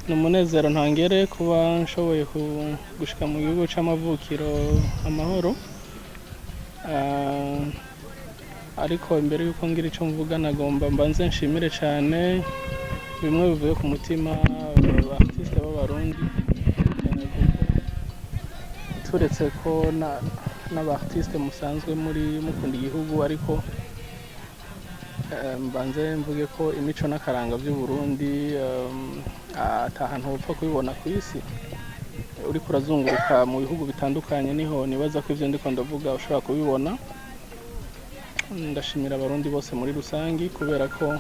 Numunezero ntangere kuba nshoboye gushika mu gihugu c'amavukiro amahoro. Ariko imbere yuko ngira ico mvuga nagomba mbanze nshimire cyane bimwe bivuye ku mutima artiste b'abarundi turetse ko n'aba artiste musanzwe muri mukunda igihugu ariko mbanze mvuge ko imico n'akaranga by'u Burundi atahantu hopfa kubibona ku isi uri kurazunguruka mu bihugu bitandukanye niho nibaza ko ivyo ndiko ndavuga ushobora kubibona. Ndashimira abarundi bose muri rusangi kubera ko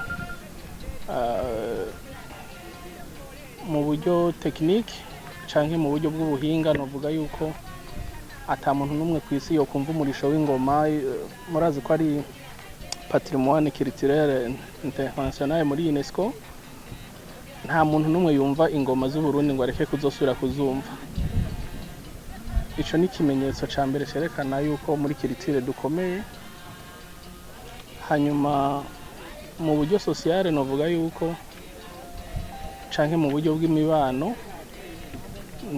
mu buryo technique canke mu buryo bw'ubuhinga novuga yuko ata muntu numwe ku isi yo kumva umurisho w'ingoma. Murazi ko ari patrimoine culturel international muri UNESCO. Nta muntu numwe yumva ingoma z'u Burundi ngo areke kuzosubira kuzumva. Ico ni kimenyetso ca mbere cerekana yuko muri culture dukomeye. Hanyuma mu buryo social novuga yuko canke mu buryo bw'imibano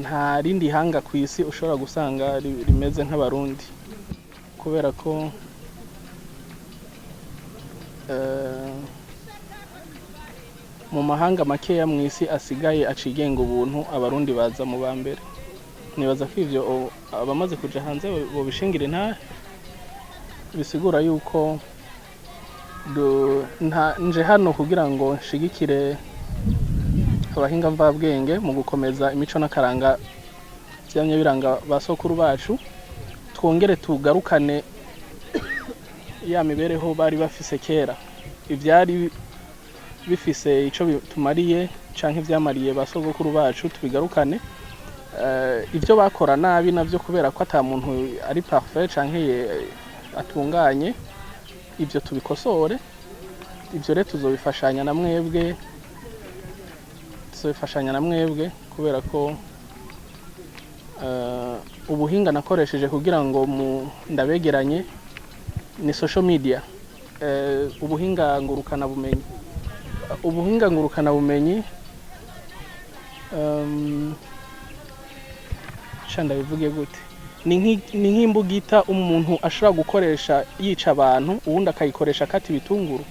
nta rindi hanga ku isi ushobora gusanga rimeze nk'abarundi kubera ko mu mahanga makeya mu isi asigaye acigenga ubuntu abarundi baza mu bambere. Nibaza ko ivyo abamaze kuja hanze bo bishingira nta bisigura yuko nje hano kugira ngo nshigikire abahinga mvabwenge mu gukomeza imico n'akaranga byamye biranga basokuru bacu, twongere tugarukane ya mibereho bari bafise kera, ivyari bifise ico tumariye canke vyamariye basogokuru bacu tubigarukane. Ivyo bakora nabi navyo kubera ko ata muntu ari parfait canke atunganye, ivyo tubikosore. Ivyo rero tuzobifashanya na mwebwe kubera ko ubuhinga nakoresheje kugira ngo ndabegeranye ni social media. Ubuhinga ngurukana bumenyi shanda bivuge gute, ni nk'imbugita umuntu ashobora gukoresha yica abantu ubundi akayikoresha kati bitunguru.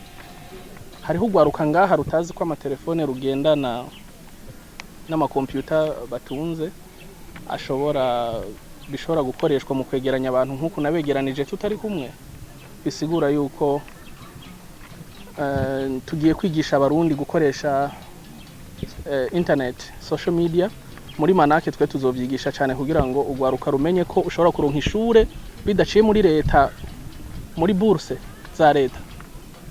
Hariho ugwaruka ngaha rutazi ko amatelefone rugendana n'amakompyuta batunze bishobora gukoreshwa mu kwegeranya abantu nk'uko nabegeranije tutari kumwe. Bisigura yuko tugiye kwigisha abarundi gukoresha internet, social media. Muri manake twe tuzovyigisha cyane kugira ngo ugwaruka rumenye ko ushobora kuronka ishure bidaciye muri leta, muri bourse za leta.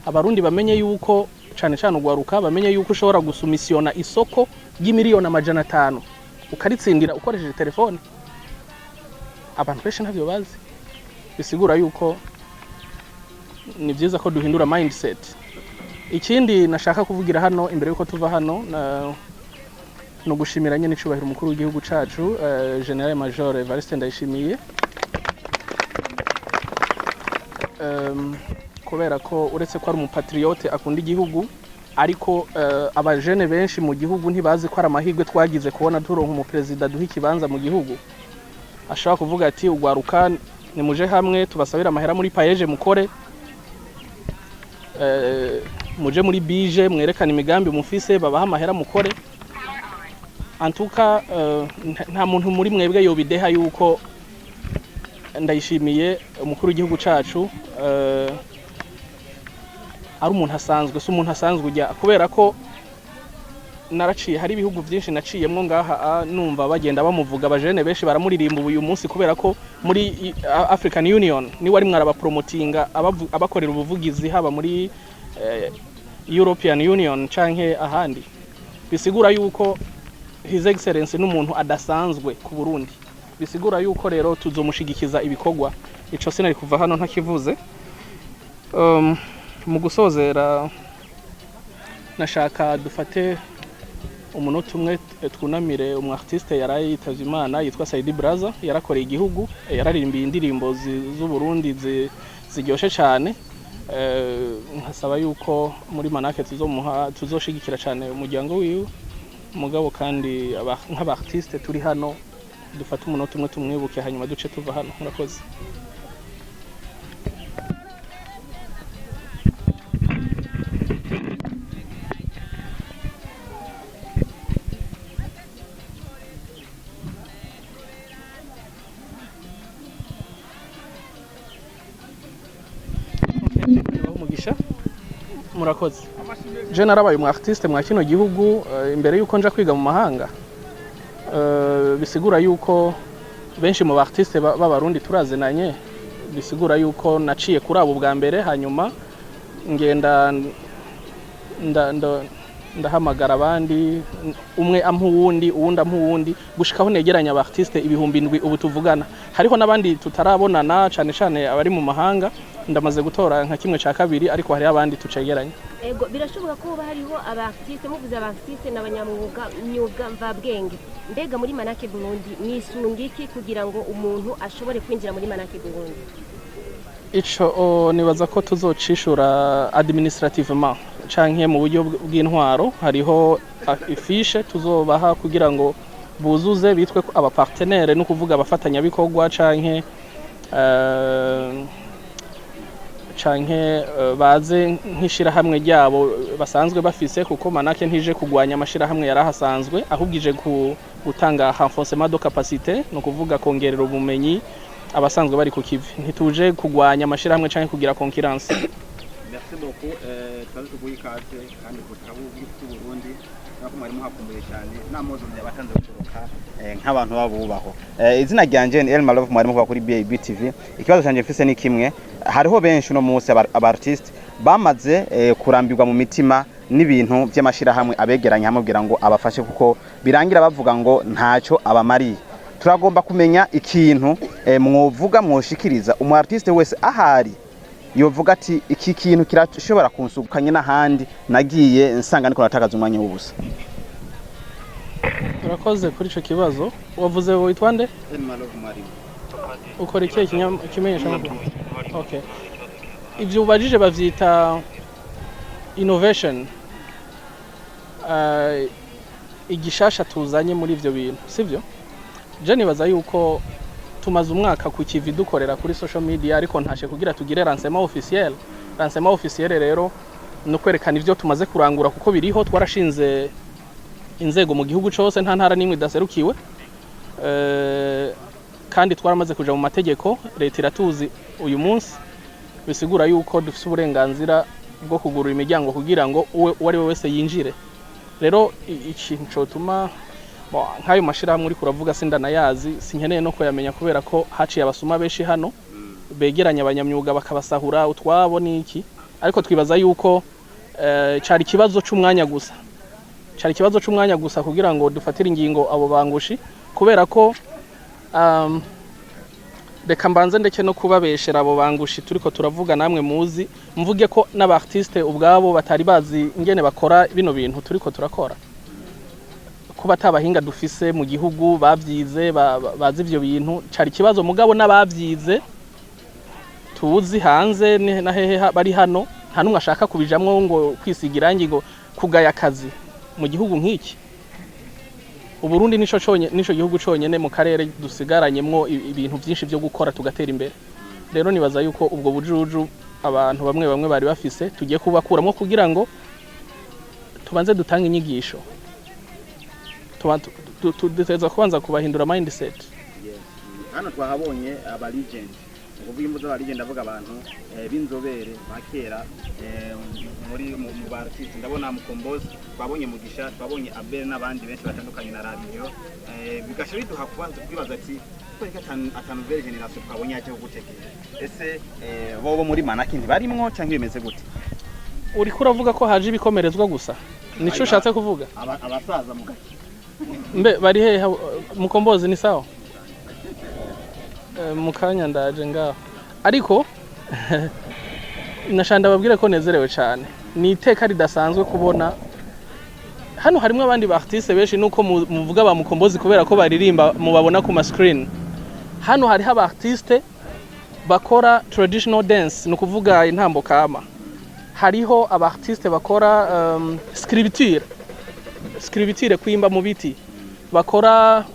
Abarundi bamenye yuko cyane ugwaruka bamenye yuko ushobora gusumisiona isoko y'imiliyoni 500 ukaritsindira ukoresheje telefone. Abantu benshi ntabyo bazi. Bisigura yuko ni byiza ko duhindura mindset. Ikindi nashaka kuvugira hano imbere yuko tuva hano no gushimira nyene icubahiro umukuru w'igihugu cacu General Major Evariste Ndayishimiye, kubera ko uretse ko ari umupatriote akunda igihugu, ariko abajene benshi mu gihugu ntibazi ko ari amahirwe twagize kubona turonka umuperezida duha ikibanza mu gihugu. Ashaka kuvuga ati ugwaruka ni muje hamwe tubasabira amahera muri payeje mukore muje muri bije mwerekana imigambi mufise babaha amahera mukore antuka nta muntu muri mwebwe yobideha yuko ndayishimiye umukuru w'igihugu cacu ari umuntu asanzwe so umuntu asanzwe ujya kubera ko naraciye hari ibihugu byinshi naciyemwo ngaha numva bagenda bamuvuga abajene benshi baramuririmba uyu munsi kubera ko muri African Union ni wari mwaraba promotinga abakorera ubuvugizi haba muri European Union canke ahandi bisigura yuko His Excellency n'umuntu adasanzwe ku Burundi bisigura yuko rero tuzomushigikiza ibikorwa ico sinari kuva hano ntakivuze mu gusozera nashaka dufate umunota umwe twunamire artiste yaraye yitavye Imana yitwa Saidi Braza yarakoreye igihugu yararimbiye indirimbo z'u Burundi ziryoshe cyane nkasaba yuko muri Manake tuzoshigikira cyane umuryango wiwe mugabo kandi nk'aba artiste turi hano dufate umunota umwe tumwibuke hanyuma duce tuva hano murakoze murakoze je narabaye umu artiste mwa kino gihugu imbere yuko nja kwiga mu mahanga bisigura yuko benshi mu artiste b'abarundi turazenanye bisigura yuko naciye kuri abo bwa mbere hanyuma ngenda ndahamagara abandi umwe ampuwundi uwundi ampuwundi gushikaho negeranya aba artiste ibihumbi 7 ubu tuvugana hariho nabandi tutarabonana cyane abari mu mahanga ndamaze gutora nka kimwe ca kabiri ariko hari abandi tucegeranye ego birashoboka ko hariho aba artiste muvuze aba artiste n'abanyamwuga myuga mvabwenge mbega muri Manake Burundi nisungiki kugira ngo umuntu ashobore kwinjira muri Manake Burundi ico nibaza ko tuzocishura administrativement canke mu buryo bw'intwaro hariho ifishe tuzobaha kugira ngo buzuze bitwe aba partenaire no kuvuga abafatanya bikorwa canke baze nkishira hamwe ryabo basanzwe bafise kuko Manake ntije kugwanya amashira hamwe yarahasanzwe ahubwije gutanga renforcement de capacité no kuvuga kongerera ubumenyi abasanzwe bari ku kivi ntituje kugwanya amashira hamwe canke kugira concurrence. Merci beaucoup twaje kuyikaze kandi kutabu bw'u Burundi nako mwari muhakumbuye cyane namozo byabatanze guturuka nk'abantu babubaho izina ryanje ni Elma Love mwari muvuga kuri BAB TV ikibazo cyanje mfise ni kimwe hariho benshi no munsi aba artiste bamaze kurambirwa mu mitima n'ibintu by'amashira hamwe abegeranya hamubwira ngo abafashe kuko birangira bavuga ngo ntacyo abamariye turagomba kumenya ikintu mwovuga mwoshikiriza umu artiste wese ahari yovuga ati iki kintu kirashobora kunsukanye n'ahandi nagiye nsanga niko natakaza umwanya w'ubusa. Urakoze kuri ico kibazo wavuze witwa nde? Elma Love Mari. Ukora iki kimenyesha ngo okay ivyo ubajije bavyita innovation igishasha tuzanye muri ivyo bintu sivyo je nibaza yuko tumaze umwaka ku kivi dukorera kuri social media ariko ntashe kugira tugire lancement officiel rero no kwerekana ivyo tumaze kurangura kuko biriho twarashinze inzego mu gihugu cyose nta ntara nimwe daserukiwe kandi twaramaze kuja mu mategeko leta iratuzi uyu munsi bisigura yuko dufite uburenganzira bwo kugurura imiryango kugira ngo uwari wese yinjire rero ikintu cyotuma nkayo mashira muri kuravuga sindanayazi sinkeneye no kuyamenya kubera ko haciye abasuma benshi hano begeranya abanyamyuga bakabasahura utwabo niki ariko twibaza yuko cari kibazo c'umwanya gusa kugira ngo dufatire ingingo abo bangushi kubera ko reka mbanze ndeke no kubabeshera abo bangushi turiko turavuga namwe muzi mvuge ko n'aba artiste ubwabo batari bazi ingene bakora bino bintu turiko turakora kuba tabahinga dufise mu gihugu bavyize bazi ivyo bintu cari kibazo mugabo n'abavyize tuzi hanze na hehe bari hano nta numwe ashaka kubijamwo ngo kwisigira ngo kugaya akazi mu gihugu nk'iki Uburundi nico gihugu conyene mu karere dusigaranyemwo ibintu byinshi byo gukora tugatera imbere rero nibaza yuko ubwo bujuju abantu bamwe bamwe bari bafise tugiye kubakuramo kugira ngo tubanze dutange inyigisho duteza kubanza kubahindura mindset. Hano twahabonye aba legend ukuvuga imbuto aba legend avuga abantu b'inzobere bakera muri mu artist ndabona Mukombozi twabonye Mugisha twabonye Abel n'abandi benshi batandukanye na radio bigasha biduha kubanza kwibaza ati kwereka atanu nouvelle generation twabonye aje gutekera ese bobo muri Manake ntibarimwo cyangwa bimeze gute? Uri kuravuga ko haje ibikomerezwa gusa nico ushatse kuvuga? Abasaza mugaki mbe bari he Mukombozi ni sawa mukanya ndaje ngaho ariko nashanda babwire ko nezerewe cyane ni iteka ridasanzwe kubona hano harimo abandi ba artiste benshi nuko muvuga ba Mukombozi kubera ko baririmba mubabona ku ma screen. Hano hari aba artiste bakora traditional dance no kuvuga intambo kama, hariho aba artiste bakora scripture kwimba mu biti, bakora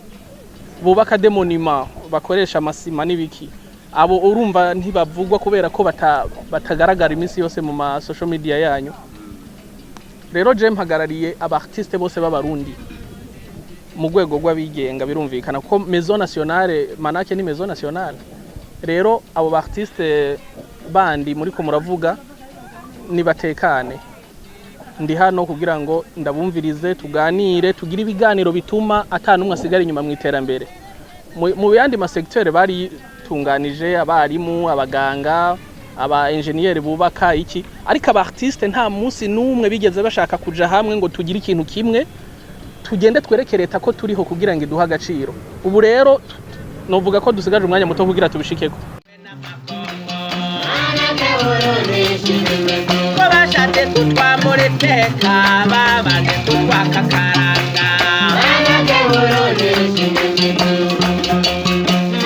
bubaka demonima bakoresha amasima n'ibiki. Abo urumva ntibavugwa kubera ko batagaragara iminsi yose mu ma social media yanyu. Rero je mpagarariye aba artiste bose b'abarundi mu rwego rw'abigenga birumvikana ko Maison Nationale Manake ni Maison Nationale. Rero abo ba artiste bandi muri ko muravuga nibatekane, ndi hano kugira ngo ndabumvirize tuganire tugire ibiganiro bituma atanumwe asigara inyuma mu iterambere. Mu yandi ma secteur bari tunganije abarimu abaganga aba engineer bubaka iki, ariko aba artiste nta munsi numwe bigeze bashaka kuja hamwe ngo tugire ikintu kimwe tugende twerekere leta ko turiho kugira ngo iduha agaciro. Ubu rero novuga ko dusigaje umwanya muto kugira tubishikeko. Bashatse kutwamura iteka babaze kutwakakaranga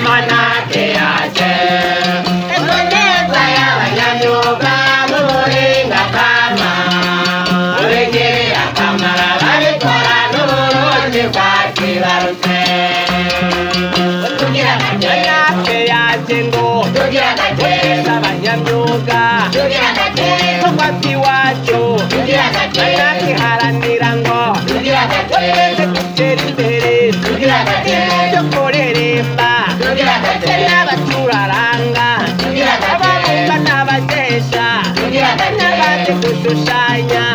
Manake yaje ekoneza y'abanyamyuga n'ubuhinga kama uregere akamara babikora n'uburundi bwakibarutse tugira Manake yaje ngo tugira gateza abanyamyuga tugira gateza kwati wacu tugira gateza haranira ngo tugira gateza gutera imbere tugira gateza koreremba tugira gateza n'abaturaranga tugira gateza n'abagesha tugira gateza gushushanya